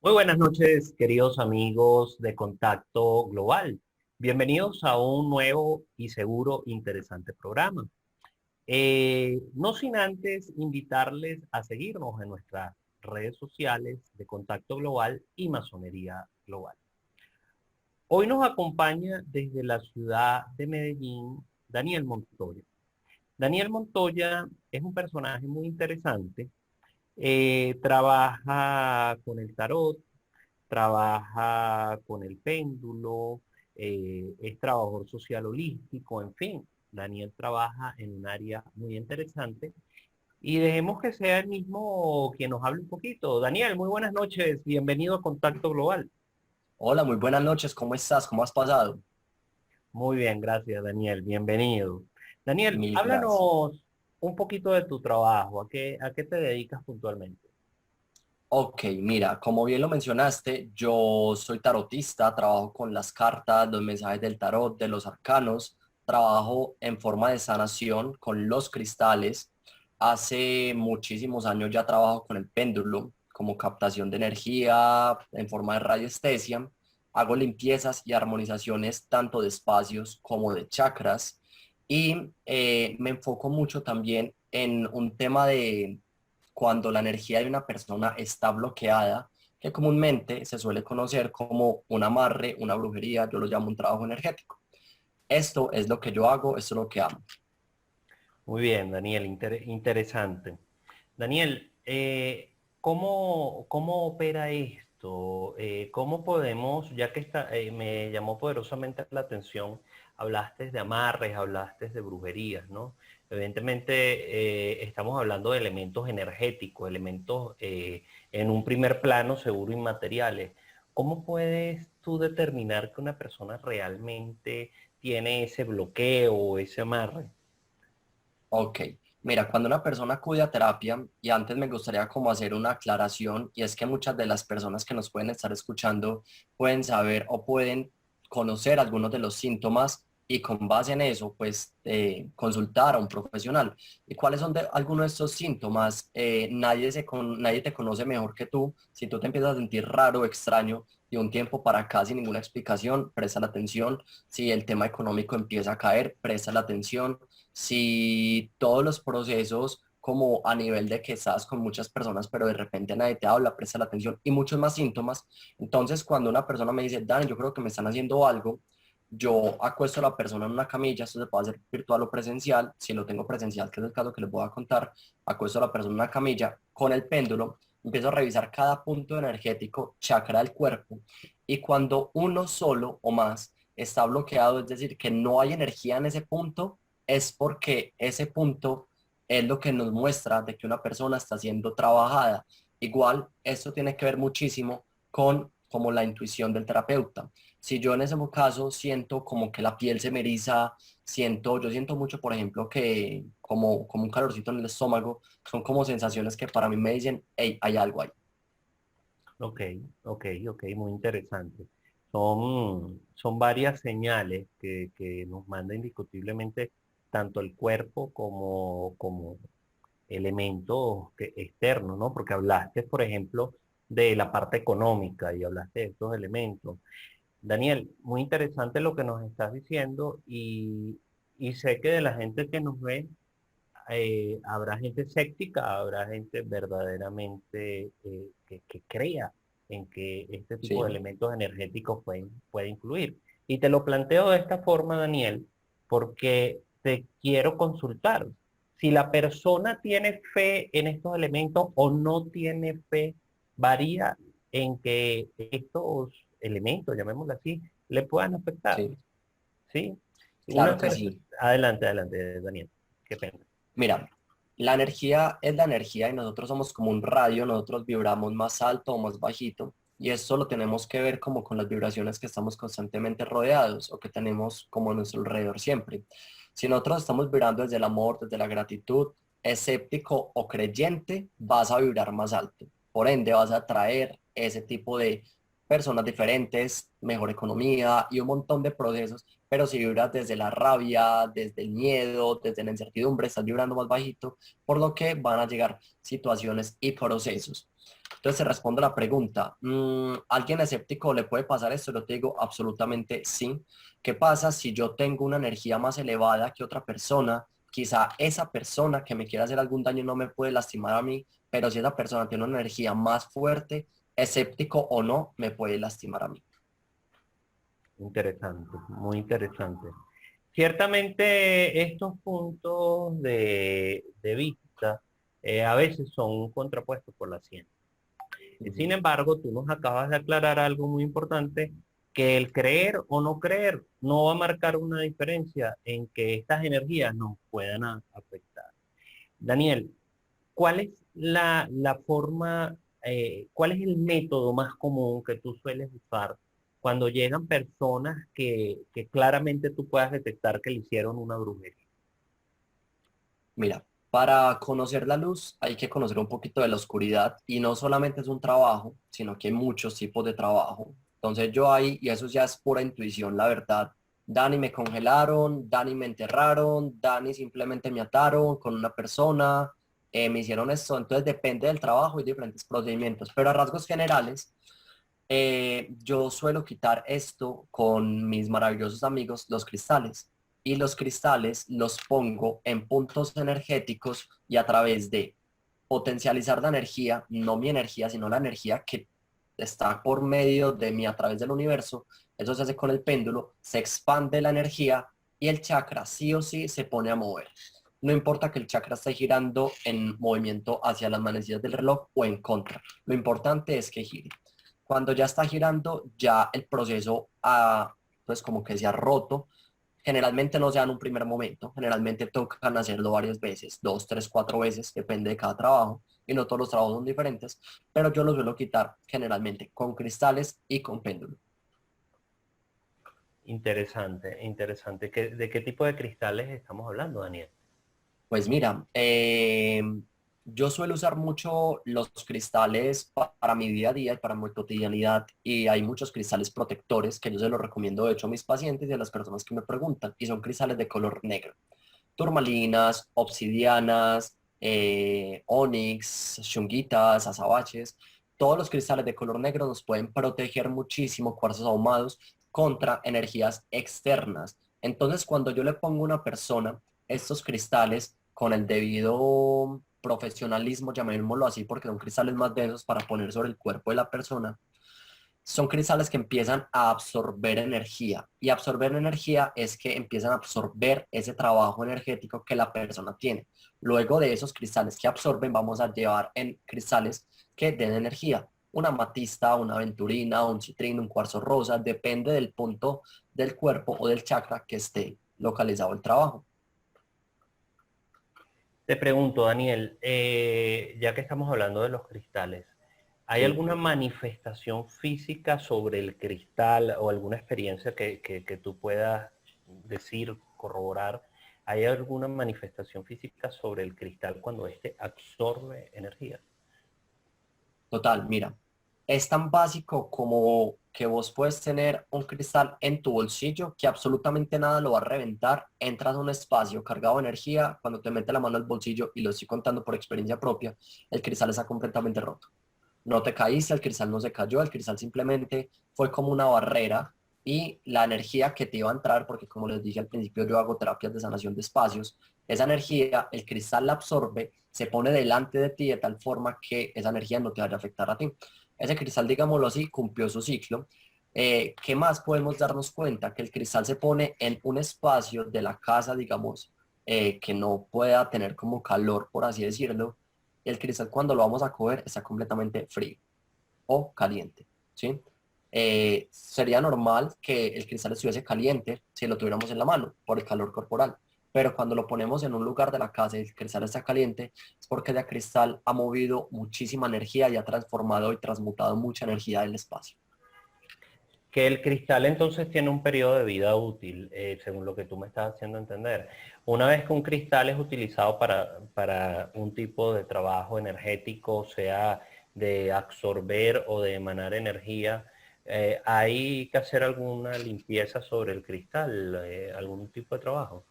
Muy buenas noches, queridos amigos de Contacto Global. Bienvenidos a un nuevo y seguro interesante programa. No sin antes invitarles a seguirnos en nuestras redes sociales de Contacto Global y Masonería Global. Hoy nos acompaña desde la ciudad de Medellín Daniel Montoya. Daniel Montoya es un personaje muy interesante. Trabaja con el tarot, trabaja con el péndulo, es trabajador social holístico, en fin. Daniel trabaja en un área muy interesante y dejemos que sea él mismo quien nos hable un poquito. Daniel, muy buenas noches, bienvenido a Contacto Global. Hola, muy buenas noches, ¿cómo estás? ¿Cómo has pasado? Muy bien, gracias Daniel, bienvenido. Daniel, Mil gracias. háblanos un poquito de tu trabajo, a qué te dedicas puntualmente? Ok, mira, como bien lo mencionaste, yo soy tarotista, trabajo con las cartas, los mensajes del tarot, de los arcanos, trabajo en forma de sanación con los cristales. Hace muchísimos años ya trabajo con el péndulo como captación de energía en forma de radiestesia. Hago limpiezas y armonizaciones tanto de espacios como de chakras y me enfoco mucho también en un tema de cuando la energía de una persona está bloqueada, que comúnmente se suele conocer como un amarre, una brujería, yo lo llamo un trabajo energético. Esto es lo que yo hago, esto es lo que amo. Muy bien, Daniel, interesante. Daniel, ¿cómo opera esto? ¿Cómo podemos, ya que me llamó poderosamente la atención, hablaste de amarres, hablaste de brujerías, ¿no? Evidentemente, estamos hablando de elementos energéticos, elementos en un primer plano seguro inmateriales. ¿Cómo puedes tú determinar que una persona realmente tiene ese bloqueo o ese amarre? Ok, mira, cuando una persona acude a terapia, y antes me gustaría como hacer una aclaración, y es que muchas de las personas que nos pueden estar escuchando pueden saber o pueden conocer algunos de los síntomas y con base en eso, pues consultar a un profesional. ¿Y cuáles son algunos de estos síntomas? Nadie te conoce mejor que tú. Si tú te empiezas a sentir raro, extraño, de un tiempo para acá sin ninguna explicación, presta la atención. Si el tema económico empieza a caer, presta la atención. Si todos los procesos como a nivel de que estás con muchas personas, pero de repente nadie te habla, presta la atención y muchos más síntomas. Entonces, cuando una persona me dice, Dani, yo creo que me están haciendo algo, yo acuesto a la persona en una camilla, esto se puede hacer virtual o presencial, si lo tengo presencial, que es el caso que les voy a contar, acuesto a la persona en una camilla con el péndulo, empiezo a revisar cada punto energético, chakra del cuerpo, y cuando uno solo o más está bloqueado, es decir, que no hay energía en ese punto, es porque ese punto es lo que nos muestra de que una persona está siendo trabajada. Igual, esto tiene que ver muchísimo con como la intuición del terapeuta. Si yo en ese caso siento como que la piel se me eriza, yo siento mucho, por ejemplo, que como un calorcito en el estómago, son como sensaciones que para mí me dicen, hey, hay algo ahí. Ok, ok, muy interesante. Son varias señales que nos manda indiscutiblemente tanto el cuerpo como elementos externos, ¿no? Porque hablaste, por ejemplo, de la parte económica y hablaste de estos elementos. Daniel, muy interesante lo que nos estás diciendo y sé que de la gente que nos ve, habrá gente escéptica, habrá gente verdaderamente que crea en que este tipo de Sí, elementos energéticos pueden influir. Y te lo planteo de esta forma, Daniel, porque te quiero consultar. Si la persona tiene fe en estos elementos o no tiene fe, varía en que estos elementos, llamémoslo así, le puedan afectar, sí, ¿sí? claro que sí. Adelante, Daniel. Qué pena. Mira, la energía es la energía y nosotros somos como un radio, nosotros vibramos más alto o más bajito. Y esto lo tenemos que ver como con las vibraciones que estamos constantemente rodeados o que tenemos como a nuestro alrededor siempre. Si nosotros estamos vibrando desde el amor, desde la gratitud, escéptico o creyente, vas a vibrar más alto. Por ende, vas a atraer ese tipo de personas diferentes, mejor economía y un montón de procesos, pero si vibras desde la rabia, desde el miedo, desde la incertidumbre, estás vibrando más bajito, por lo que van a llegar situaciones y procesos. Entonces, te respondo la pregunta, ¿alguien escéptico le puede pasar esto? Yo te digo absolutamente sí. ¿Qué pasa si yo tengo una energía más elevada que otra persona? Quizá esa persona que me quiera hacer algún daño no me puede lastimar a mí, pero si esa persona tiene una energía más fuerte, escéptico o no, me puede lastimar a mí. Interesante, muy interesante. Ciertamente estos puntos de vista a veces son contrapuestos por la ciencia. Sin Ujú. embargo, tú nos acabas de aclarar algo muy importante, que el creer o no creer no va a marcar una diferencia en que estas energías nos puedan afectar. Daniel, ¿cuál es la forma, cuál es el método más común que tú sueles usar cuando llegan personas que claramente tú puedas detectar que le hicieron una brujería? Mira, para conocer la luz hay que conocer un poquito de la oscuridad y no solamente es un trabajo, sino que hay muchos tipos de trabajo. Entonces yo ahí, y eso ya es pura intuición, la verdad. Dani me congelaron, Dani me enterraron, Dani simplemente me ataron con una persona, me hicieron esto. Entonces depende del trabajo y diferentes procedimientos. Pero a rasgos generales, yo suelo quitar esto con mis maravillosos amigos, los cristales. Y los cristales los pongo en puntos energéticos y a través de potencializar la energía, no mi energía, sino la energía que está por medio de mí a través del universo. Eso se hace con el péndulo, se expande la energía y el chakra sí o sí se pone a mover. No importa que el chakra esté girando en movimiento hacia las manecillas del reloj o en contra. Lo importante es que gire. Cuando ya está girando, ya el proceso pues como que se ha roto. Generalmente no se da en un primer momento, generalmente tocan hacerlo varias veces, 2, 3, 4 veces, depende de cada trabajo, y no todos los trabajos son diferentes, pero yo lo suelo quitar generalmente con cristales y con péndulo. Interesante, interesante. ¿De qué tipo de cristales estamos hablando, Daniel? Pues mira, yo suelo usar mucho los cristales para mi día a día y para mi cotidianidad y hay muchos cristales protectores que yo se los recomiendo de hecho a mis pacientes y a las personas que me preguntan y son cristales de color negro. Turmalinas, obsidianas, onix, shungitas, azabaches, todos los cristales de color negro nos pueden proteger muchísimo, cuarzos ahumados, contra energías externas. Entonces, cuando yo le pongo a una persona estos cristales con el debido profesionalismo, llamémoslo así, porque son cristales más densos para poner sobre el cuerpo de la persona, son cristales que empiezan a absorber energía y absorber energía es que empiezan a absorber ese trabajo energético que la persona tiene. Luego de esos cristales que absorben, vamos a llevar en cristales que den energía. Una amatista, una aventurina, un citrino, un cuarzo rosa, depende del punto del cuerpo o del chakra que esté localizado el trabajo. Te pregunto, Daniel, ya que estamos hablando de los cristales, ¿hay Sí. alguna manifestación física sobre el cristal o alguna experiencia que tú puedas decir, corroborar? ¿Hay alguna manifestación física sobre el cristal cuando éste absorbe energía? Total, mira, es tan básico como que vos puedes tener un cristal en tu bolsillo que absolutamente nada lo va a reventar. Entras a un espacio cargado de energía, cuando te metes la mano al bolsillo, y lo estoy contando por experiencia propia, el cristal está completamente roto. No te caíste, el cristal no se cayó, el cristal simplemente fue como una barrera y la energía que te iba a entrar, porque como les dije al principio, yo hago terapias de sanación de espacios, esa energía, el cristal la absorbe, se pone delante de ti de tal forma que esa energía no te vaya a afectar a ti. Ese cristal, digámoslo así, cumplió su ciclo. ¿Qué más podemos darnos cuenta? Que el cristal se pone en un espacio de la casa, digamos, que no pueda tener como calor, por así decirlo. El cristal cuando lo vamos a coger está completamente frío o caliente, ¿sí? Sería normal que el cristal estuviese caliente si lo tuviéramos en la mano por el calor corporal, pero cuando lo ponemos en un lugar de la casa y el cristal está caliente, es porque el cristal ha movido muchísima energía y ha transformado y transmutado mucha energía del espacio. Que el cristal entonces tiene un periodo de vida útil, según lo que tú me estás haciendo entender. Una vez que un cristal es utilizado para un tipo de trabajo energético, sea de absorber o de emanar energía, ¿Hay que hacer alguna limpieza sobre el cristal, algún tipo de trabajo?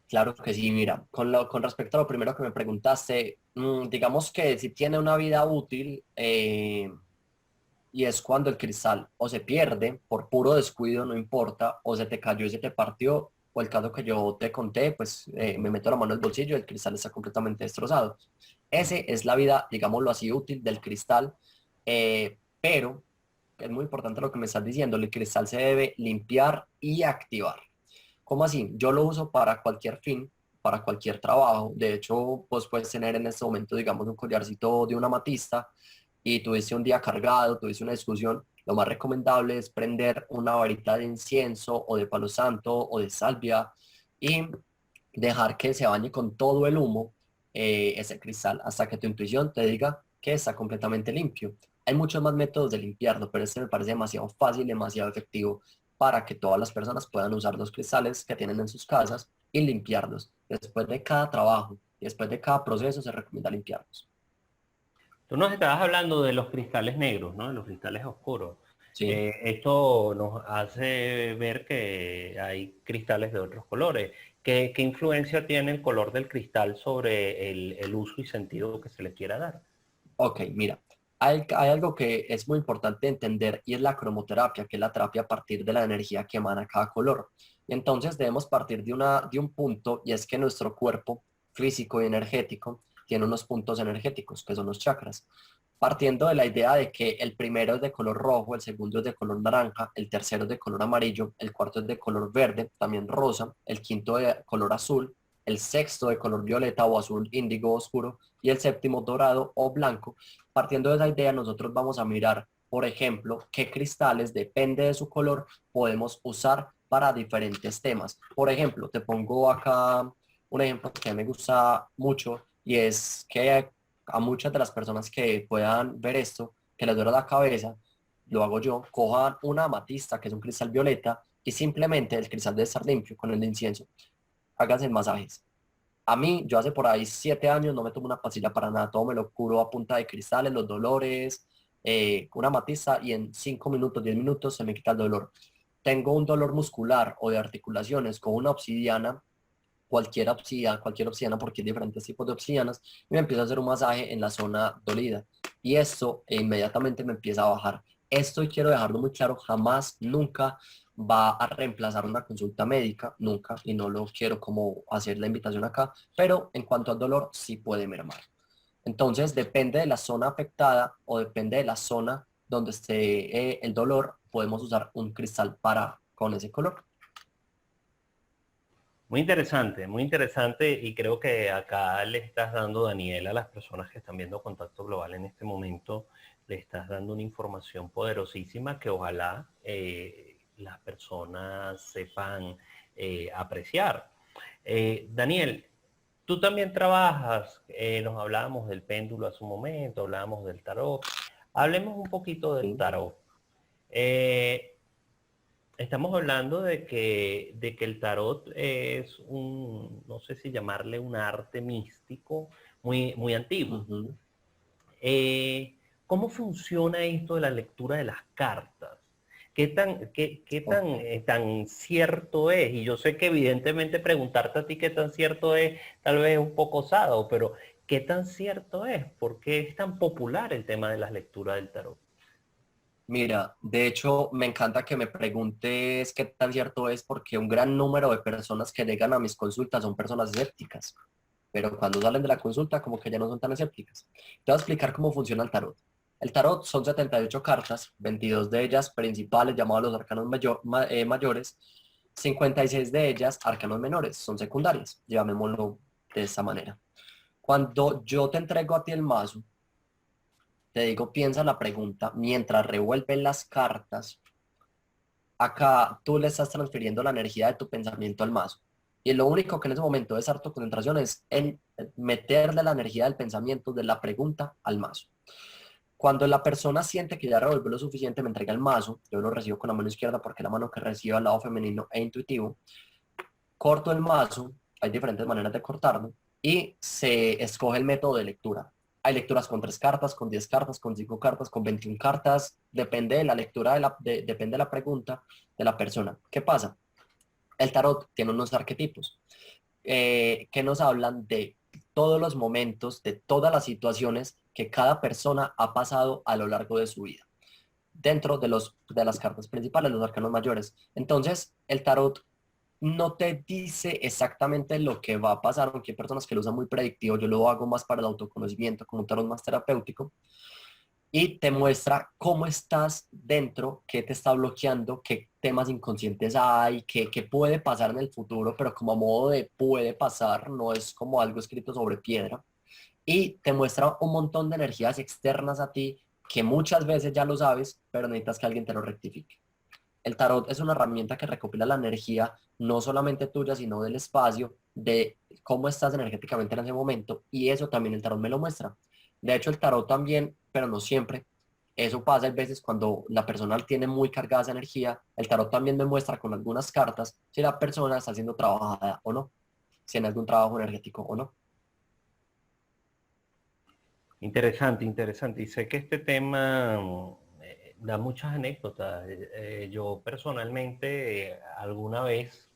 Claro que sí, mira, con respecto a lo primero que me preguntaste, digamos que si tiene una vida útil, y es cuando el cristal o se pierde por puro descuido, no importa, o se te cayó y se te partió, o el caso que yo te conté, pues me Ujú, meto la mano en el bolsillo y el cristal está completamente destrozado. ujú. Ese es la vida, digámoslo así, útil del cristal, pero es muy importante lo que me estás diciendo, el cristal se debe limpiar y activar. ¿Cómo así? Yo lo uso para cualquier fin, para cualquier trabajo. De hecho, pues puedes tener en este momento, digamos, un collarcito de una amatista y tuviste un día cargado, tuviste una discusión. Lo más recomendable es prender una varita de incienso o de palo santo o de salvia y dejar que se bañe con todo el humo ese cristal hasta que tu intuición te diga que está completamente limpio. Hay muchos más métodos de limpiarlo, pero este me parece demasiado fácil, demasiado efectivo para que todas las personas puedan usar los cristales que tienen en sus casas y limpiarlos. Después de cada trabajo y después de cada proceso se recomienda limpiarlos. Tú nos estabas hablando de los cristales negros, ¿no? De los cristales oscuros. ¿Sí? Esto nos hace ver que hay cristales de otros colores. ¿Qué influencia tiene el color del cristal sobre el uso y sentido que se le quiera dar? Ok, mira, hay algo que es muy importante entender y es la cromoterapia, que es la terapia a partir de la energía que emana cada color. Y entonces debemos partir de un punto y es que nuestro cuerpo físico y energético tiene unos puntos energéticos, que son los chakras. Partiendo de la idea de que el primero es de color rojo, el segundo es de color naranja, el tercero es de color amarillo, el cuarto es de color verde, también rosa, el quinto de color azul, el sexto de color violeta o azul índigo oscuro y el séptimo dorado o blanco. Partiendo de esa idea, nosotros vamos a mirar, por ejemplo, qué cristales, depende de su color, podemos usar para diferentes temas. Por ejemplo, te pongo acá un ejemplo que me gusta mucho y es que a muchas de las personas que puedan ver esto, que les duele la cabeza, lo hago yo, cojan una amatista, que es un cristal violeta, y simplemente el cristal debe estar limpio con el incienso. Háganse masajes. A mí, yo hace por ahí 7 años no me tomo una pastilla para nada, todo me lo curo a punta de cristales, los dolores, una matiza y en 5 minutos, 10 minutos se me quita el dolor. Tengo un dolor muscular o de articulaciones con una obsidiana, cualquier obsidiana porque hay diferentes tipos de obsidianas y me empiezo a hacer un masaje en la zona dolida y esto inmediatamente me empieza a bajar. Esto y quiero dejarlo muy claro, jamás, nunca va a reemplazar una consulta médica, nunca, y no lo quiero como hacer la invitación acá, pero en cuanto al dolor, sí puede mermar. Entonces, depende de la zona afectada o depende de la zona donde esté el dolor, podemos usar un cristal para con ese color. Muy interesante y creo que acá le estás dando, Daniel, a las personas que están viendo Contacto Global en este momento, le estás dando una información poderosísima que ojalá las personas sepan apreciar. Daniel, tú también trabajas, nos hablábamos del péndulo hace un momento, hablábamos del tarot. Hablemos un poquito del ¿Sí? tarot. Eh, Estamos hablando de que el tarot es un, no sé si llamarle un arte místico muy antiguo. Ujú. ¿Cómo funciona esto de la lectura de las cartas? ¿Qué tan cierto es? Y yo sé que evidentemente preguntarte a ti qué tan cierto es, tal vez es un poco osado, pero ¿qué tan cierto es? ¿Por qué es tan popular el tema de las lecturas del tarot? Mira, de hecho, me encanta que me preguntes qué tan cierto es porque un gran número de personas que llegan a mis consultas son personas escépticas, pero cuando salen de la consulta como que ya no son tan escépticas. Te voy a explicar cómo funciona el tarot. El tarot son 78 cartas, 22 de ellas principales llamadas los arcanos mayores, 56 de ellas arcanos menores, son secundarias, llamémoslo de esta manera. Cuando yo te entrego a ti el mazo, te digo, piensa la pregunta mientras revuelven las cartas. Acá tú le estás transfiriendo la energía de tu pensamiento al mazo. Y lo único que en ese momento es harto concentración es en meterle la energía del pensamiento de la pregunta al mazo. Cuando la persona siente que ya revolvió lo suficiente, me entrega el mazo. Yo lo recibo con la mano izquierda porque es la mano que recibe al lado femenino e intuitivo. Corto el mazo, hay diferentes maneras de cortarlo, y se escoge el método de lectura. Hay lecturas con 3 cartas, con 10 cartas, con 5 cartas, con 21 cartas. Depende de la lectura, depende de la pregunta de la persona. ¿Qué pasa? El tarot tiene unos arquetipos que nos hablan de todos los momentos, de todas las situaciones que cada persona ha pasado a lo largo de su vida, dentro de las cartas principales, los arcanos mayores. Entonces, el tarot no te dice exactamente lo que va a pasar, aunque hay personas que lo usan muy predictivo, yo lo hago más para el autoconocimiento, como un tarot más terapéutico, y te muestra cómo estás dentro, qué te está bloqueando, qué temas inconscientes hay, qué puede pasar en el futuro, pero como a modo de puede pasar, no es como algo escrito sobre piedra. Y te muestra un montón de energías externas a ti que muchas veces ya lo sabes, pero necesitas que alguien te lo rectifique. El tarot es una herramienta que recopila la energía, no solamente tuya, sino del espacio, de cómo estás energéticamente en ese momento, y eso también el tarot me lo muestra. De hecho, el tarot también, pero no siempre, eso pasa a veces cuando la persona tiene muy cargada esa energía, el tarot también me muestra con algunas cartas si la persona está siendo trabajada o no, si en algún trabajo energético o no. Interesante, interesante. Y sé que este tema da muchas anécdotas. Yo personalmente alguna vez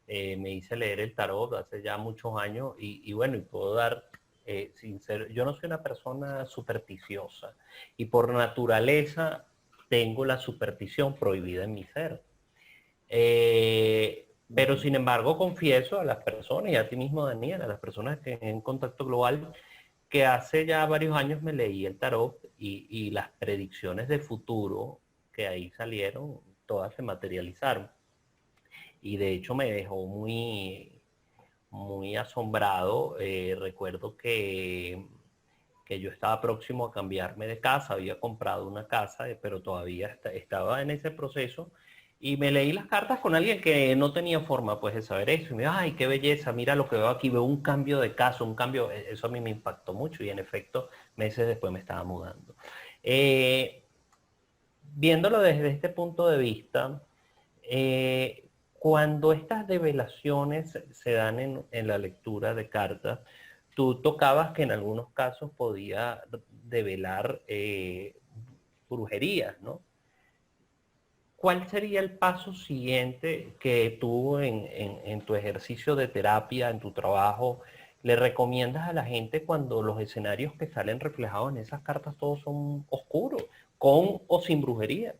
me hice leer el tarot hace ya muchos años y bueno, y puedo dar, yo no soy una persona supersticiosa y por naturaleza tengo la superstición prohibida en mi ser. Pero sin embargo confieso a las personas y a ti mismo, Daniel, a las personas que en contacto global, que hace ya varios años me leí el tarot y las predicciones de futuro que ahí salieron, todas se materializaron. Y de hecho me dejó muy asombrado. Recuerdo que yo estaba próximo a cambiarme de casa, había comprado una casa, pero todavía estaba en ese proceso. Y me leí las cartas con alguien que no tenía forma pues de saber eso. Y me dijo, ay, qué belleza, mira lo que veo aquí, veo un cambio de casa, un cambio, eso a mí me impactó mucho y en efecto meses después me estaba mudando. Eh, Viéndolo desde este punto de vista, cuando estas develaciones se dan en la lectura de cartas, tú tocabas que en algunos casos podía develar brujerías, ¿no? ¿Cuál sería el paso siguiente que tú en tu ejercicio de terapia, en tu trabajo, le recomiendas a la gente cuando los escenarios que salen reflejados en esas cartas todos son oscuros, con o sin brujería?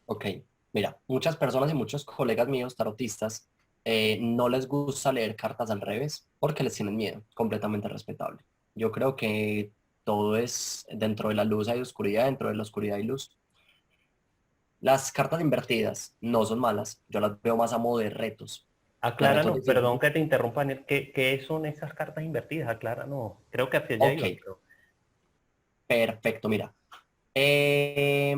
Ok, mira, muchas personas y muchos colegas míos tarotistas no les gusta leer cartas al revés porque les tienen miedo, completamente respetable. Yo creo que todo es dentro de la luz hay oscuridad, dentro de la oscuridad hay luz. Las cartas invertidas no son malas, yo las veo más a modo de retos Acláranos, perdón difíciles. que te interrumpa, ¿qué son esas cartas invertidas? Acláranos. Creo que hacia allá Ok, iba, pero... perfecto, mira. Eh,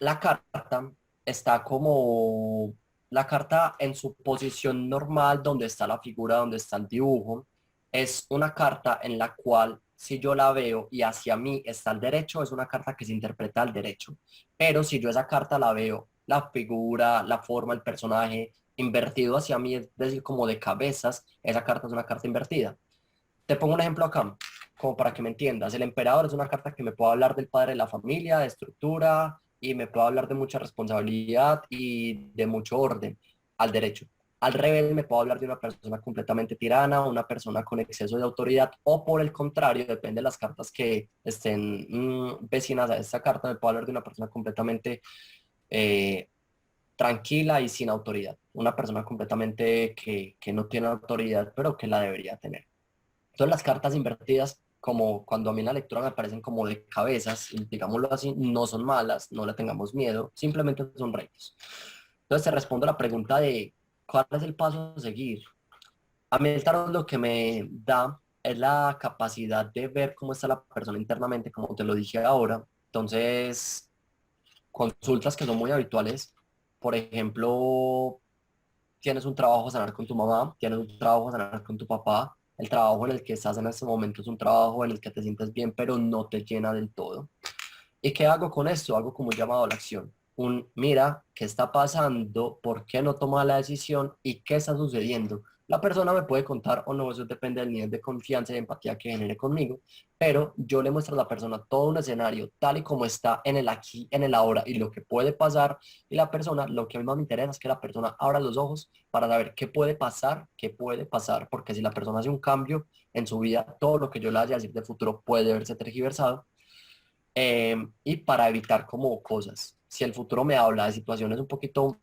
la carta está como la carta en su posición normal, donde está la figura, donde está el dibujo. Es una carta en la cual, si yo la veo y hacia mí está el derecho, es una carta que se interpreta al derecho. Pero si yo esa carta la veo, la figura, la forma, el personaje invertido hacia mí, es decir, como de cabezas, esa carta es una carta invertida. Te pongo un ejemplo acá, como para que me entiendas. El emperador es una carta que me puede hablar del padre de la familia, de estructura, y me puede hablar de mucha responsabilidad y de mucho orden al derecho. Al revés, me puedo hablar de una persona completamente tirana, una persona con exceso de autoridad, o por el contrario, depende de las cartas que estén vecinas a esta carta, me puedo hablar de una persona completamente eh, tranquila y sin autoridad. Una persona completamente que no tiene autoridad, pero que la debería tener. Entonces las cartas invertidas, como cuando a mí en la lectura me parecen como de cabezas, digámoslo así, no son malas, no le tengamos miedo, simplemente son retos. Entonces te respondo a la pregunta de cuál es el paso a seguir. A mí el tarot lo que me da es la capacidad de ver cómo está la persona internamente, como te lo dije ahora. Entonces, consultas que son muy habituales, por ejemplo, tienes un trabajo a sanar con tu mamá, tienes un trabajo a sanar con tu papá, el trabajo en el que estás en este momento es un trabajo en el que te sientes bien, pero no te llena del todo. ¿Y qué hago con esto? Hago como un llamado a la acción. Un, mira, ¿qué está pasando? ¿Por qué no tomas la decisión? ¿Y qué está sucediendo? La persona me puede contar o no, eso depende del nivel de confianza y empatía que genere conmigo, pero yo le muestro a la persona todo un escenario tal y como está en el aquí, en el ahora y lo que puede pasar, y la persona, lo que a mí más me interesa es que la persona abra los ojos para saber qué puede pasar, porque si la persona hace un cambio en su vida, todo lo que yo le vaya a decir de futuro puede verse tergiversado, y para evitar como cosas. Si el futuro me habla de situaciones un poquito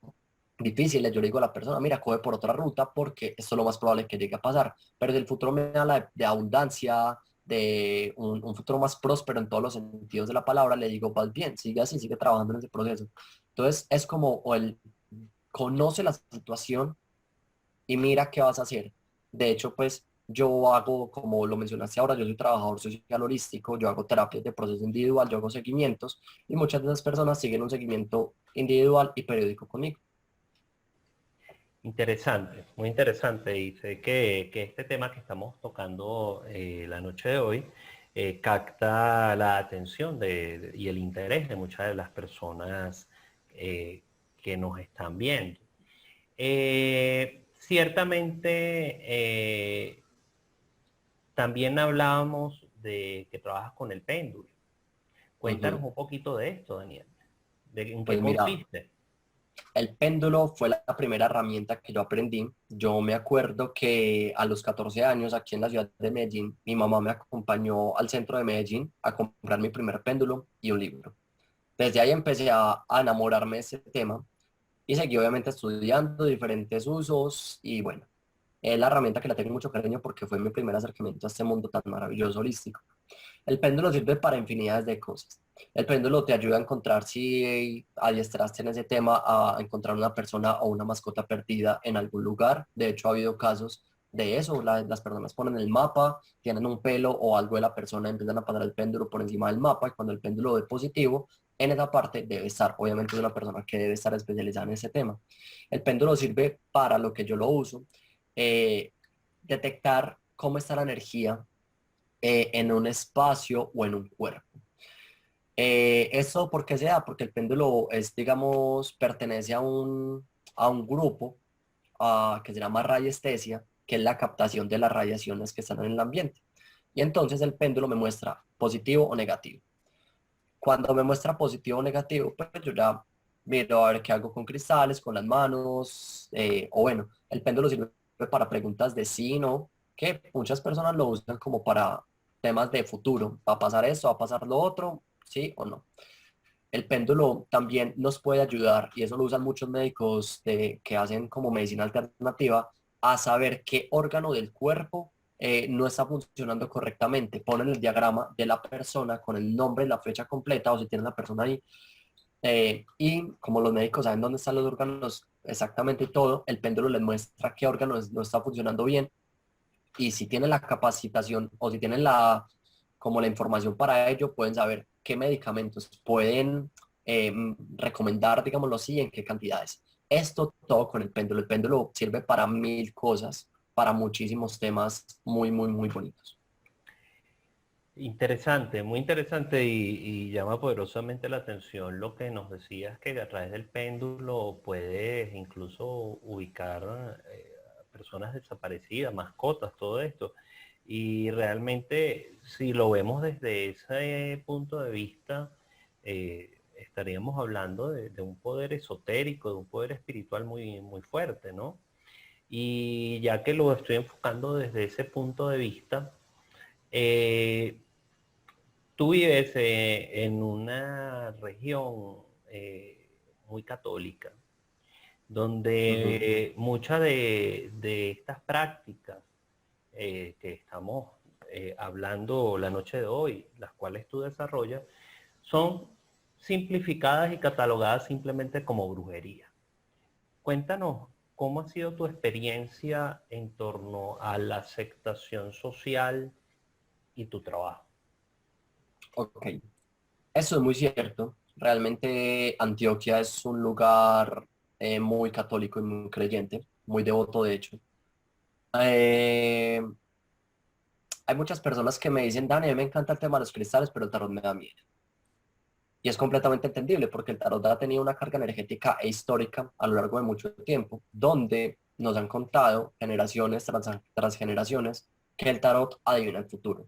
difíciles, yo le digo a la persona, mira, coge por otra ruta porque esto es lo más probable que llegue a pasar. Pero si el futuro me habla de abundancia, de un futuro más próspero en todos los sentidos de la palabra, le digo, vas bien, sigue así, sigue trabajando en ese proceso. Entonces es como, o él conoce la situación y mira qué vas a hacer. De hecho, pues yo hago, como lo mencionaste ahora, yo soy trabajador social holístico, yo hago terapias de proceso individual, yo hago seguimientos y muchas de esas personas siguen un seguimiento individual y periódico conmigo. Interesante, muy interesante. Y sé que este tema que estamos tocando la noche de hoy capta la atención y el interés de muchas de las personas que nos están viendo. Ciertamente, también hablábamos de que trabajas con el péndulo. Cuéntanos Ujú. un poquito de esto, Daniel. ¿En qué Pues mira, consiste? el péndulo fue la primera herramienta que yo aprendí. Yo me acuerdo que a los 14 años, aquí en la ciudad de Medellín, mi mamá me acompañó al centro de Medellín a comprar mi primer péndulo y un libro. Desde ahí empecé a enamorarme de ese tema y seguí obviamente estudiando diferentes usos y bueno, es la herramienta que la tengo mucho cariño porque fue mi primer acercamiento a este mundo tan maravilloso holístico. El péndulo sirve para infinidades de cosas. El péndulo te ayuda a encontrar si adiestraste en ese tema, a encontrar una persona o una mascota perdida en algún lugar. De hecho, ha habido casos de eso. Las personas ponen el mapa, tienen un pelo o algo de la persona, empiezan a pasar el péndulo por encima del mapa y cuando el péndulo ve positivo, en esa parte debe estar, obviamente, de una persona que debe estar especializada en ese tema. El péndulo sirve para lo que yo lo uso, eh, detectar cómo está la energía en un espacio o en un cuerpo. ¿Eso por qué se da? Porque el péndulo es, digamos, pertenece a un grupo que se llama radiestesia, que es la captación de las radiaciones que están en el ambiente. Y entonces el péndulo me muestra positivo o negativo. Cuando me muestra positivo o negativo, pues yo ya miro a ver qué hago con cristales, con las manos, o bueno, el péndulo sirve para preguntas de sí, no, que muchas personas lo usan como para temas de futuro. ¿Va a pasar esto? ¿Va a pasar lo otro? ¿Sí o no? El péndulo también nos puede ayudar, y eso lo usan muchos médicos que hacen como medicina alternativa, a saber qué órgano del cuerpo no está funcionando correctamente. Ponen el diagrama de la persona con el nombre, la fecha completa, o si tienen la persona ahí, y como los médicos saben dónde están los órganos exactamente y todo, el péndulo les muestra qué órgano no está funcionando bien, y si tienen la capacitación o si tienen como la información para ello, pueden saber qué medicamentos pueden recomendar, digámoslo así, en qué cantidades. Esto todo con el péndulo. El péndulo sirve para mil cosas, para muchísimos temas muy, muy, muy bonitos. Interesante, muy interesante y llama poderosamente la atención lo que nos decías que a través del péndulo puedes incluso ubicar personas desaparecidas, mascotas, todo esto. Y realmente si lo vemos desde ese punto de vista, estaríamos hablando de un poder esotérico, de un poder espiritual muy, muy fuerte, ¿no? Y ya que lo estoy enfocando desde ese punto de vista, eh, tú vives en una región muy católica, Ujú. donde muchas de estas prácticas que estamos hablando la noche de hoy, las cuales tú desarrollas, son simplificadas y catalogadas simplemente como brujería. Cuéntanos cómo ha sido tu experiencia en torno a la aceptación social y tu trabajo. Ok, eso es muy cierto. Realmente Antioquia es un lugar muy católico y muy creyente, muy devoto de hecho. Eh, Hay muchas personas que me dicen, Dani, a mí me encanta el tema de los cristales, pero el tarot me da miedo. Y es completamente entendible porque el tarot ha tenido una carga energética e histórica a lo largo de mucho tiempo, donde nos han contado generaciones tras generaciones que el tarot adivina el futuro.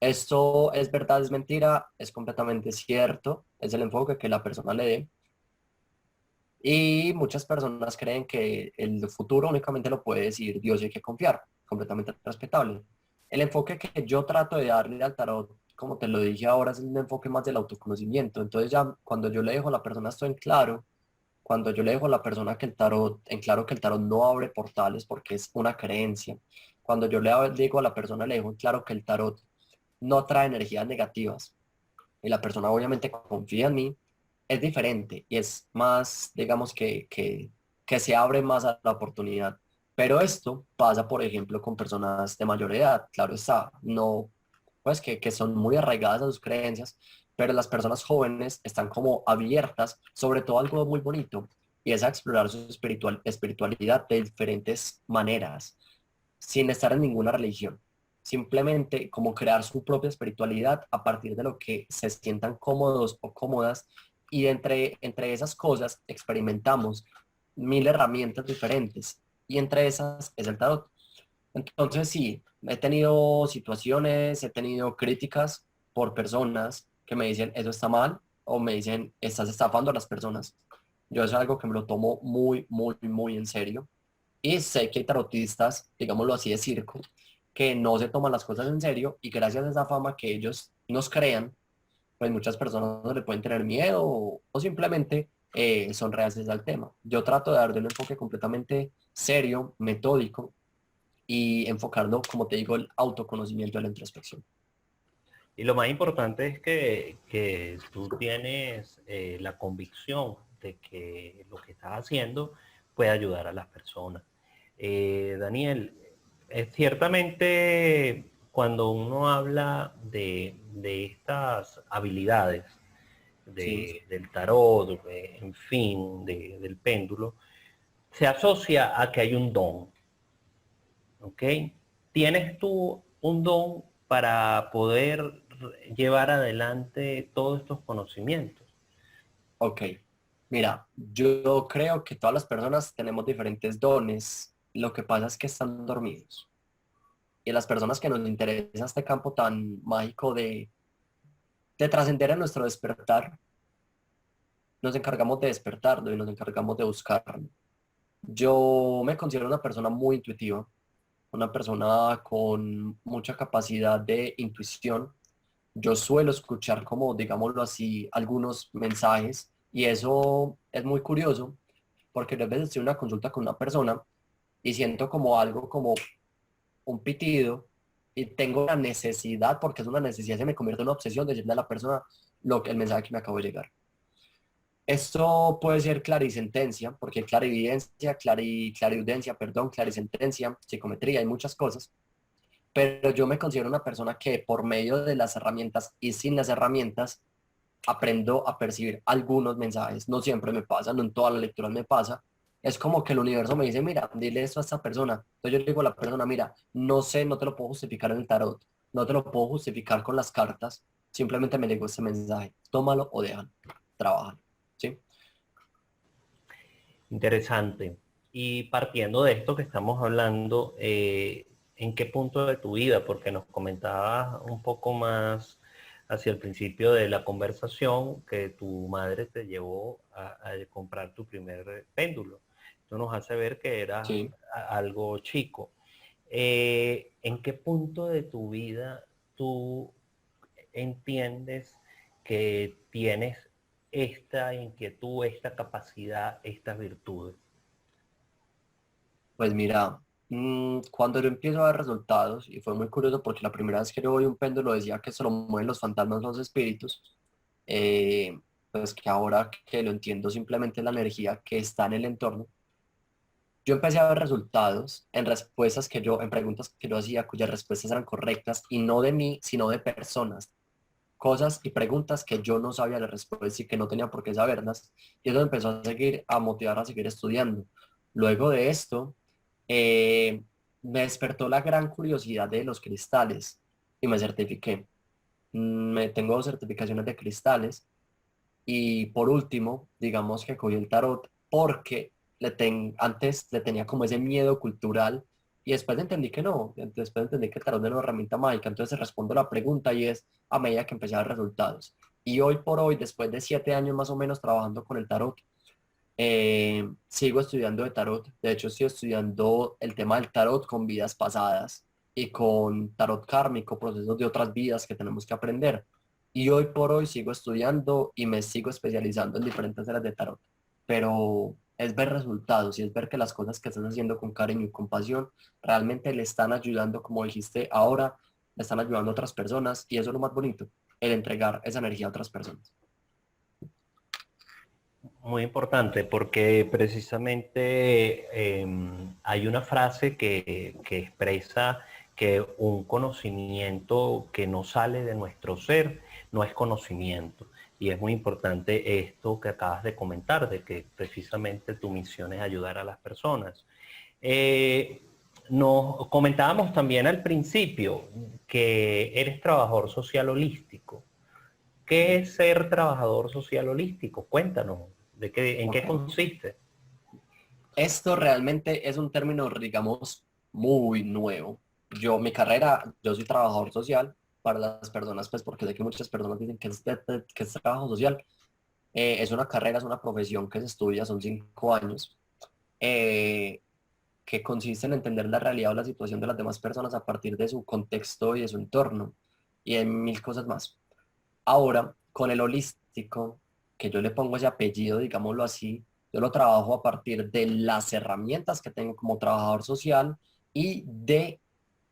Esto es verdad, es mentira, es completamente cierto, es el enfoque que la persona le dé. Y muchas personas creen que el futuro únicamente lo puede decir Dios y hay que confiar, completamente respetable. El enfoque que yo trato de darle al tarot, como te lo dije ahora, es un enfoque más del autoconocimiento. Entonces ya cuando yo le dejo a la persona esto en claro, cuando yo le dejo a la persona que el tarot, en claro que el tarot no abre portales porque es una creencia, cuando yo digo a la persona, le dejo en claro que el tarot no trae energías negativas y la persona obviamente confía en mí, es diferente y es más, digamos que se abre más a la oportunidad. Pero esto pasa, por ejemplo, con personas de mayor edad, claro está, no, pues que son muy arraigadas a sus creencias, pero las personas jóvenes están como abiertas, sobre todo algo muy bonito, y es a explorar su espiritualidad de diferentes maneras, sin estar en ninguna religión. Simplemente como crear su propia espiritualidad a partir de lo que se sientan cómodos o cómodas y entre esas cosas experimentamos mil herramientas diferentes y entre esas es el tarot. Entonces sí, he tenido situaciones, he tenido críticas por personas que me dicen eso está mal o me dicen estás estafando a las personas. Yo es algo que me lo tomo muy, muy, muy en serio y sé que hay tarotistas, digámoslo así, de circo, que no se toman las cosas en serio y gracias a esa fama que ellos nos crean, pues muchas personas no le pueden tener miedo o simplemente son reacias al tema. Yo trato de darle un enfoque completamente serio, metódico y enfocarlo, como te digo, el autoconocimiento de la introspección. Y lo más importante es que tú tienes la convicción de que lo que estás haciendo puede ayudar a las personas. Daniel, ciertamente cuando uno habla de estas habilidades Sí, del tarot, en fin, del péndulo, se asocia a que hay un don, ¿ok? ¿Tienes tú un don para poder llevar adelante todos estos conocimientos? ok. Mira, yo creo que todas las personas tenemos diferentes dones. Lo que pasa es que están dormidos. Y las personas que nos interesa este campo tan mágico de trascender en nuestro despertar, nos encargamos de despertarlo y nos encargamos de buscarlo. Yo me considero una persona muy intuitiva, una persona con mucha capacidad de intuición. Yo suelo escuchar como, digámoslo así, algunos mensajes y eso es muy curioso porque a veces estoy en una consulta con una persona y siento como algo como un pitido y tengo la necesidad, porque es una necesidad, se me convierte en una obsesión de decirle a la persona el mensaje que me acabo de llegar. Esto puede ser clarisentencia, porque hay clarividencia, clariudencia, perdón, clarisentencia, psicometría, hay muchas cosas, pero yo me considero una persona que por medio de las herramientas y sin las herramientas aprendo a percibir algunos mensajes. No siempre me pasa, no en todas las lecturas me pasa. Es como que el universo me dice, mira, dile esto a esta persona. Entonces yo le digo a la persona, mira, no sé, no te lo puedo justificar en el tarot, no te lo puedo justificar con las cartas, simplemente me llegó este mensaje, tómalo o déjalo, trabaja, ¿sí? Interesante. Y partiendo de esto que estamos hablando, ¿en qué punto de tu vida? Porque nos comentabas un poco más hacia el principio de la conversación que tu madre te llevó a comprar tu primer péndulo. Esto nos hace ver que era Sí. algo chico. ¿En qué punto de tu vida tú entiendes que tienes esta inquietud, esta capacidad, estas virtudes? Pues mira, cuando yo empiezo a ver resultados, y fue muy curioso porque la primera vez que yo vi un péndulo decía que solo mueven los fantasmas, los espíritus, eh, pues que ahora que lo entiendo simplemente es la energía que está en el entorno. Yo empecé a ver resultados en respuestas que yo, en preguntas que yo hacía cuyas respuestas eran correctas y no de mí, sino de personas, cosas y preguntas que yo no sabía las respuestas y que no tenía por qué saberlas. Y eso me empezó a seguir, a motivar a seguir estudiando. Luego de esto, eh, me despertó la gran curiosidad de los cristales y me certifiqué. Me tengo 2 certificaciones de cristales y por último, digamos que cogí el tarot porque antes le tenía como ese miedo cultural y después entendí que no, después entendí que el tarot era una herramienta mágica, entonces respondo la pregunta y es a medida que empecé a ver resultados. Y hoy por hoy, después de 7 años más o menos trabajando con el tarot, sigo estudiando de tarot. De hecho, estoy estudiando el tema del tarot con vidas pasadas y con tarot kármico, procesos de otras vidas que tenemos que aprender. Y hoy por hoy sigo estudiando y me sigo especializando en diferentes áreas de tarot. Pero es ver resultados y es ver que las cosas que estás haciendo con cariño y con pasión realmente le están ayudando, como dijiste ahora, le están ayudando a otras personas y eso es lo más bonito, el entregar esa energía a otras personas. Muy importante porque precisamente hay una frase que expresa que un conocimiento que no sale de nuestro ser no es conocimiento. Y es muy importante esto que acabas de comentar, de que precisamente tu misión es ayudar a las personas. Eh, Nos comentábamos también al principio que eres trabajador social holístico. ¿Qué es ser trabajador social holístico? Cuéntanos, ¿en qué Ok. consiste? Esto realmente es un término, digamos, muy nuevo. Mi carrera, yo soy trabajador social para las personas, pues porque sé que muchas personas dicen que es trabajo social. Es una carrera, es una profesión que se estudia, son 5 años, eh, que consiste en entender la realidad o la situación de las demás personas a partir de su contexto y de su entorno y en mil cosas más. Ahora, con el holístico, que yo le pongo ese apellido, digámoslo así, yo lo trabajo a partir de las herramientas que tengo como trabajador social y de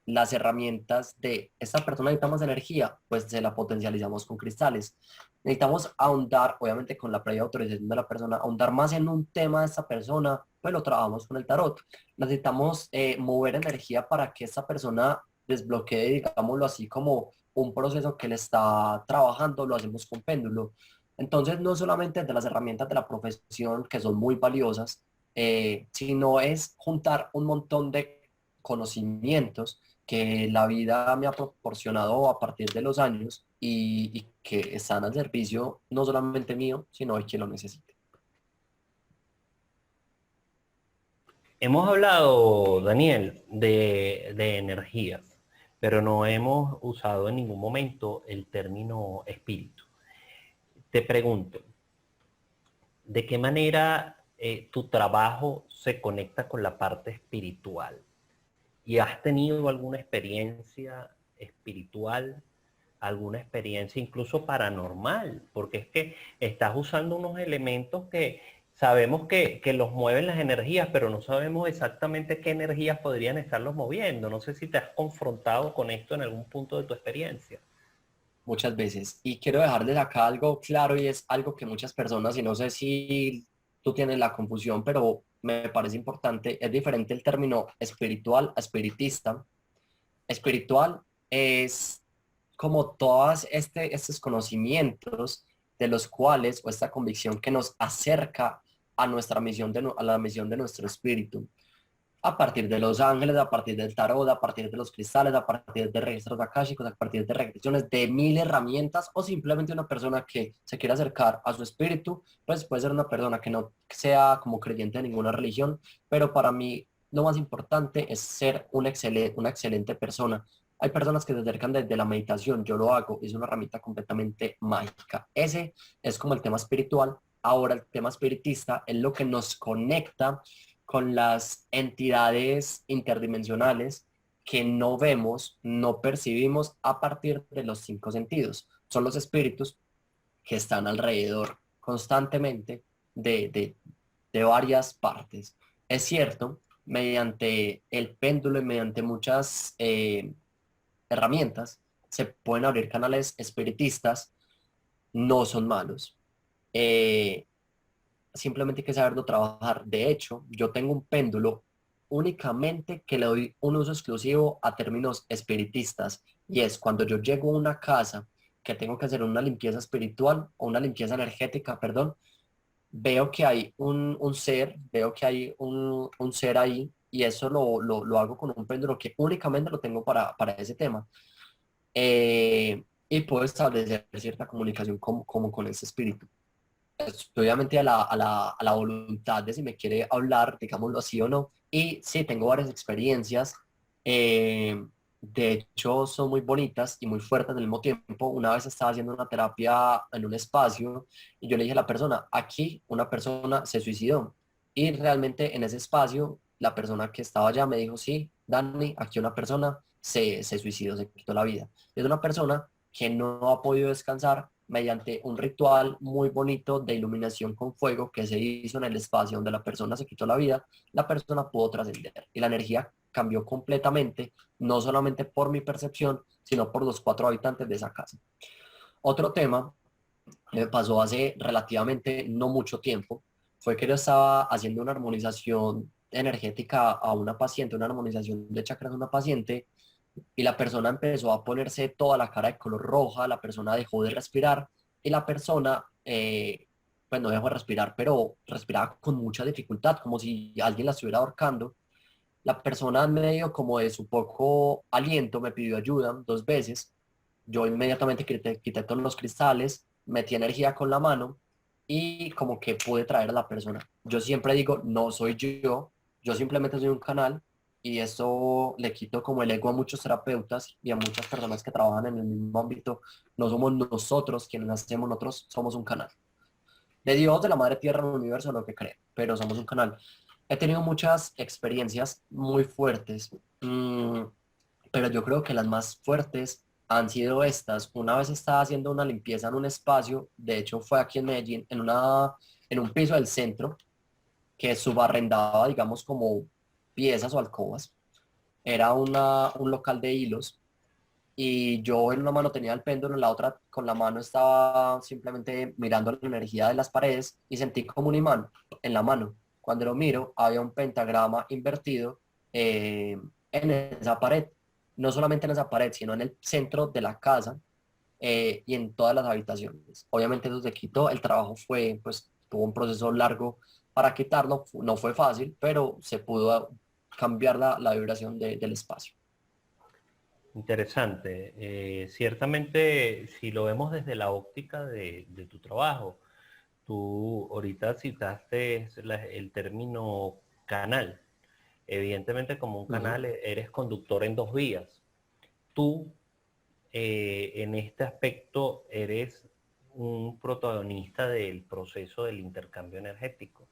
las herramientas de esta persona necesita más energía, pues se la potencializamos con cristales. Necesitamos ahondar, obviamente con la previa autorización de la persona, ahondar más en un tema de esta persona, pues lo trabajamos con el tarot. Necesitamos mover energía para que esta persona desbloquee, digámoslo así, como un proceso que le está trabajando, lo hacemos con péndulo. Entonces, no solamente de las herramientas de la profesión, que son muy valiosas, sino es juntar un montón de conocimientos que la vida me ha proporcionado a partir de los años y que están al servicio no solamente mío, sino de quien lo necesite. Hemos hablado, Daniel, de energías, pero no hemos usado en ningún momento el término espíritu. Te pregunto, ¿de qué manera tu trabajo se conecta con la parte espiritual? ¿Y has tenido alguna experiencia espiritual, alguna experiencia incluso paranormal? Porque es que estás usando unos elementos que sabemos que los mueven las energías, pero no sabemos exactamente qué energías podrían estarlos moviendo. No sé si te has confrontado con esto en algún punto de tu experiencia. Muchas veces. Y quiero dejarles acá algo claro y es algo que muchas personas, y no sé si tú tienes la confusión, pero me parece importante, es diferente el término espiritual a espiritista. Espiritual es como todos estos conocimientos de los cuales, o esta convicción que nos acerca a nuestra misión, a la misión de nuestro espíritu, a partir de los ángeles, a partir del tarot, a partir de los cristales, a partir de registros akáshicos, a partir de regresiones, de mil herramientas, o simplemente una persona que se quiera acercar a su espíritu, pues puede ser una persona que no sea como creyente de ninguna religión, pero para mí lo más importante es ser una excelente persona. Hay personas que se acercan desde la meditación, yo lo hago, es una herramienta completamente mágica. Ese es como el tema espiritual. Ahora el tema espiritista es lo que nos conecta con las entidades interdimensionales que no vemos, no percibimos a partir de los 5 sentidos. Son los espíritus que están alrededor constantemente de varias partes. Es cierto, mediante el péndulo y mediante muchas herramientas se pueden abrir canales espiritistas, no son malos. Eh, Simplemente hay que saberlo trabajar. De hecho, yo tengo un péndulo únicamente que le doy un uso exclusivo a términos espiritistas y es cuando yo llego a una casa que tengo que hacer una limpieza espiritual o una limpieza energética, perdón, veo que hay un ser, veo que hay un ser ahí y eso lo hago con un péndulo que únicamente lo tengo para ese tema. Y puedo establecer cierta comunicación como con ese espíritu. estoy obviamente a la voluntad de si me quiere hablar, digámoslo así o no. Y sí, tengo varias experiencias. eh, de hecho, son muy bonitas y muy fuertes al mismo tiempo. Una vez estaba haciendo una terapia en un espacio y yo le dije a la persona, aquí una persona se suicidó. Y realmente en ese espacio, la persona que estaba allá me dijo, sí, Dani, aquí una persona se suicidó, se quitó la vida. Es una persona que no ha podido descansar mediante un ritual muy bonito de iluminación con fuego que se hizo en el espacio donde la persona se quitó la vida, la persona pudo trascender y la energía cambió completamente, no solamente por mi percepción, sino por los 4 habitantes de esa casa. Otro tema que me pasó hace relativamente no mucho tiempo fue que yo estaba haciendo una armonización energética a una paciente, una armonización de chakras a una paciente, y la persona empezó a ponerse toda la cara de color roja, la persona dejó de respirar y la persona, pues no dejó de respirar, pero respiraba con mucha dificultad, como si alguien la estuviera ahorcando. La persona en medio como de su poco aliento me pidió ayuda 2 veces. Yo inmediatamente quité todos los cristales, metí energía con la mano y como que pude traer a la persona. Yo siempre digo, no soy yo simplemente soy un canal y eso le quito como el ego a muchos terapeutas y a muchas personas que trabajan en el mismo ámbito. No somos nosotros quienes hacemos, nosotros somos un canal. De Dios, de la Madre Tierra, del universo, lo que cree, pero somos un canal. He tenido muchas experiencias muy fuertes, pero yo creo que las más fuertes han sido estas. Una vez estaba haciendo una limpieza en un espacio, de hecho fue aquí en Medellín, en un piso del centro, que subarrendaba, digamos, como piezas o alcobas. Era un local de hilos y yo en una mano tenía el péndulo, en la otra con la mano estaba simplemente mirando la energía de las paredes y sentí como un imán en la mano. Cuando lo miro, había un pentagrama invertido en esa pared. No solamente en esa pared, sino en el centro de la casa y en todas las habitaciones. Obviamente eso se quitó, el trabajo fue, pues tuvo un proceso largo para quitarlo, no fue fácil, pero se pudo cambiar la vibración del espacio. Interesante. Ciertamente, si lo vemos desde la óptica de tu trabajo, tú ahorita citaste el término canal. Evidentemente, como un Ujú. canal eres conductor en dos vías. Tú, en este aspecto, eres un protagonista del proceso del intercambio energético.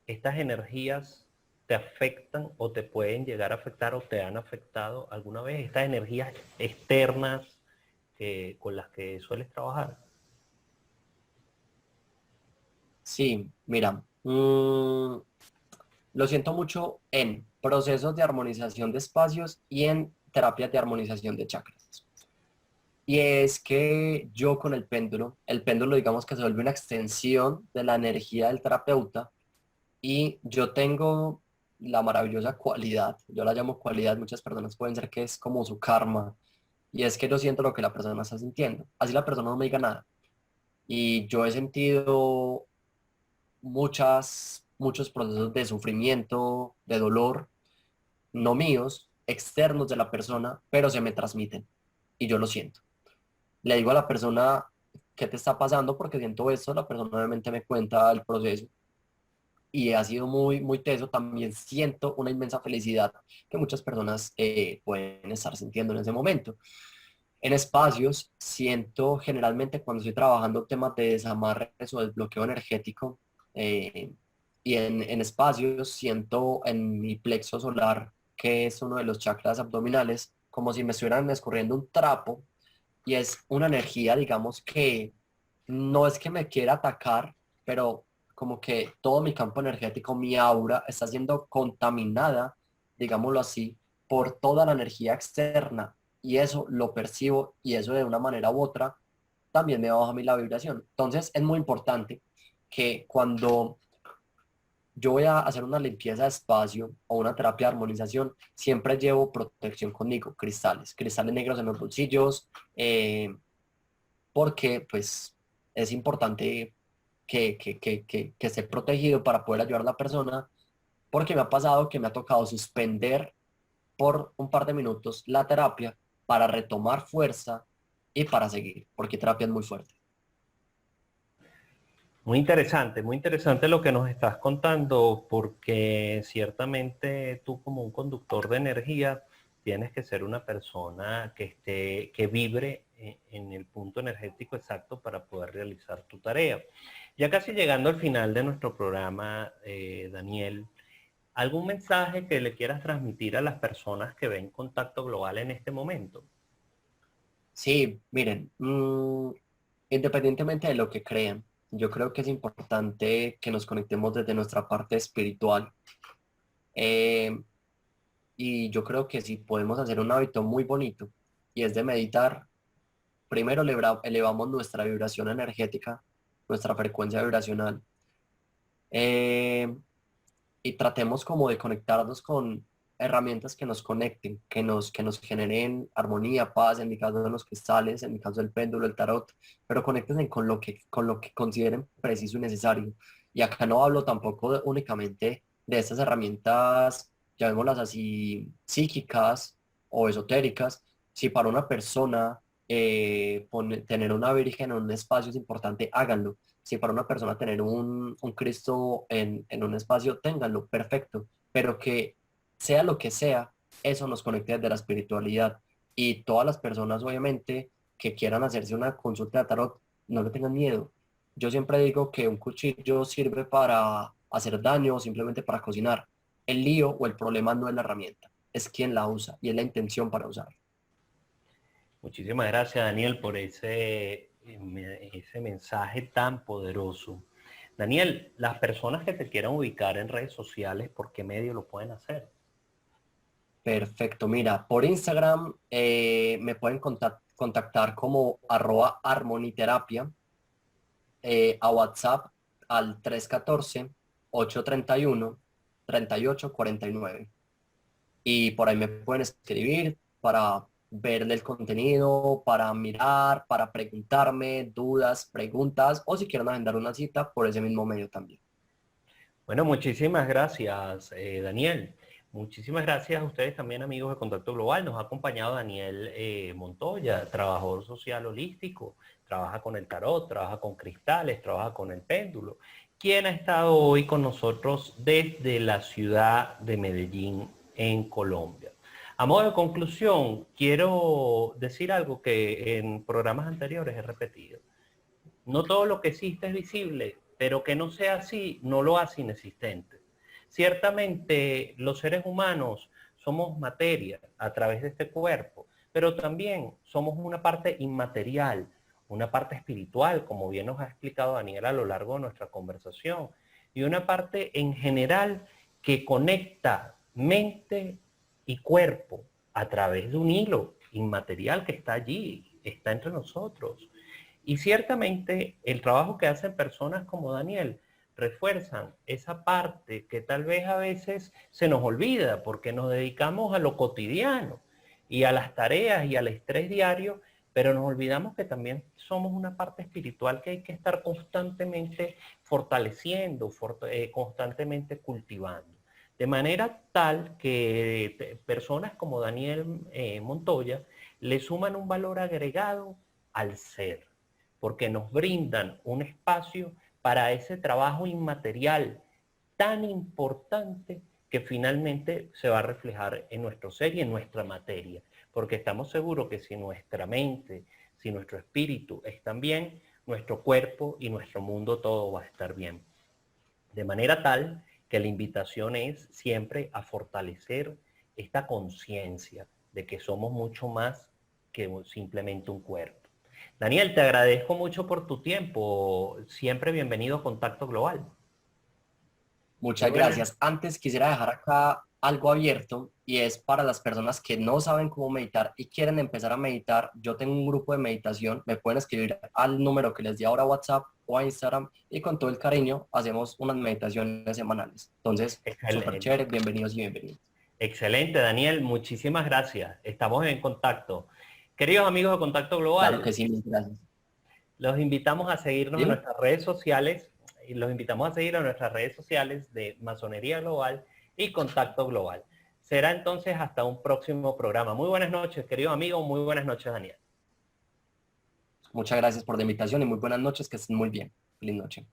Estas energías te afectan o te pueden llegar a afectar o te han afectado alguna vez, estas energías externas con las que sueles trabajar. Sí, mira, lo siento mucho en procesos de armonización de espacios y en terapias de armonización de chakras. Y es que yo con el péndulo digamos que se vuelve una extensión de la energía del terapeuta y yo tengo la maravillosa cualidad, yo la llamo cualidad, muchas personas pueden ser que es como su karma, y es que yo siento lo que la persona está sintiendo. Así la persona no me diga nada. Y yo he sentido muchos procesos de sufrimiento, de dolor, no míos, externos de la persona, pero se me transmiten y yo lo siento. Le digo a la persona qué te está pasando porque siento esto, la persona obviamente me cuenta el proceso y ha sido muy, muy teso. También siento una inmensa felicidad que muchas personas pueden estar sintiendo en ese momento. En espacios, siento generalmente cuando estoy trabajando temas de desamarres o desbloqueo energético, eh, y en espacios siento en mi plexo solar, que es uno de los chakras abdominales, como si me estuvieran escurriendo un trapo y es una energía, digamos, que no es que me quiera atacar, pero como que todo mi campo energético, mi aura, está siendo contaminada, digámoslo así, por toda la energía externa y eso lo percibo y eso de una manera u otra también me baja a mí la vibración. Entonces es muy importante que cuando yo voy a hacer una limpieza de espacio o una terapia de armonización, siempre llevo protección conmigo, cristales negros en los bolsillos, porque pues es importante que esté protegido para poder ayudar a la persona, porque me ha pasado que me ha tocado suspender por un par de minutos la terapia para retomar fuerza y para seguir, porque terapia es muy fuerte. muy interesante lo que nos estás contando, porque ciertamente tú como un conductor de energía tienes que ser una persona que esté, que vibre en el punto energético exacto para poder realizar tu tarea. Ya casi llegando al final de nuestro programa, Daniel, ¿algún mensaje que le quieras transmitir a las personas que ven Contacto Global en este momento? Sí, miren, independientemente de lo que crean, yo creo que es importante que nos conectemos desde nuestra parte espiritual. Eh, y yo creo que si podemos hacer un hábito muy bonito y es de meditar, primero elevamos nuestra vibración energética, nuestra frecuencia vibracional, eh, y tratemos como de conectarnos con herramientas que nos conecten, que nos generen armonía, paz, en mi caso de los cristales, en mi caso del péndulo, el tarot, pero conéctense con lo que consideren preciso y necesario. Y acá no hablo tampoco únicamente de estas herramientas, llamémoslas así, psíquicas o esotéricas. Si para una persona tener una virgen en un espacio es importante, háganlo. Si para una persona tener un Cristo en un espacio, ténganlo, perfecto, pero que sea lo que sea, eso nos conecte desde la espiritualidad. Y todas las personas, obviamente, que quieran hacerse una consulta de tarot, no le tengan miedo. Yo siempre digo que un cuchillo sirve para hacer daño o simplemente para cocinar. El lío o el problema no es la herramienta, es quien la usa y es la intención para usarla. Muchísimas gracias, Daniel, por ese mensaje tan poderoso. Daniel, las personas que te quieran ubicar en redes sociales, ¿por qué medio lo pueden hacer? Perfecto, mira, por Instagram me pueden contactar como @armoniterapia, a WhatsApp al 314-831-3849. Y por ahí me pueden escribir para ver el contenido, para mirar, para preguntarme dudas, preguntas, o si quieren agendar una cita por ese mismo medio también. Bueno, muchísimas gracias, Daniel. Muchísimas gracias a ustedes también, amigos de Contacto Global. Nos ha acompañado Daniel Montoya, trabajador social holístico, trabaja con el tarot, trabaja con cristales, trabaja con el péndulo, quien ha estado hoy con nosotros desde la ciudad de Medellín, en Colombia. A modo de conclusión, quiero decir algo que en programas anteriores he repetido. No todo lo que existe es visible, pero que no sea así no lo hace inexistente. Ciertamente los seres humanos somos materia a través de este cuerpo, pero también somos una parte inmaterial, una parte espiritual, como bien nos ha explicado Daniel a lo largo de nuestra conversación, y una parte en general que conecta mente y cuerpo a través de un hilo inmaterial que está allí, está entre nosotros. Y ciertamente el trabajo que hacen personas como Daniel refuerzan esa parte que tal vez a veces se nos olvida porque nos dedicamos a lo cotidiano y a las tareas y al estrés diario, pero nos olvidamos que también somos una parte espiritual que hay que estar constantemente fortaleciendo, constantemente cultivando. De manera tal que personas como Daniel Montoya le suman un valor agregado al ser, porque nos brindan un espacio para ese trabajo inmaterial tan importante que finalmente se va a reflejar en nuestro ser y en nuestra materia, porque estamos seguros que si nuestra mente, si nuestro espíritu están bien, nuestro cuerpo y nuestro mundo todo va a estar bien. De manera tal que la invitación es siempre a fortalecer esta conciencia de que somos mucho más que simplemente un cuerpo. Daniel, te agradezco mucho por tu tiempo. Siempre bienvenido a Contacto Global. Muy Muchas buenas. gracias. Antes quisiera dejar acá algo abierto y es para las personas que no saben cómo meditar y quieren empezar a meditar. Yo tengo un grupo de meditación, me pueden escribir al número que les di ahora a WhatsApp o a Instagram y con todo el cariño hacemos unas meditaciones semanales. Entonces, súper Excelente. chévere, bienvenidos y bienvenidos. Excelente, Daniel. Muchísimas gracias. Estamos en contacto. Queridos amigos de Contacto Claro Global, que sí, mil gracias. los invitamos a seguirnos en Dime. nuestras redes sociales y los invitamos a seguir en nuestras redes sociales de Masonería Global y Contacto Global. Será entonces hasta un próximo programa. Muy buenas noches, querido amigo. Muy buenas noches, Daniel. Muchas gracias por la invitación y muy buenas noches, que estén muy bien. Feliz noche.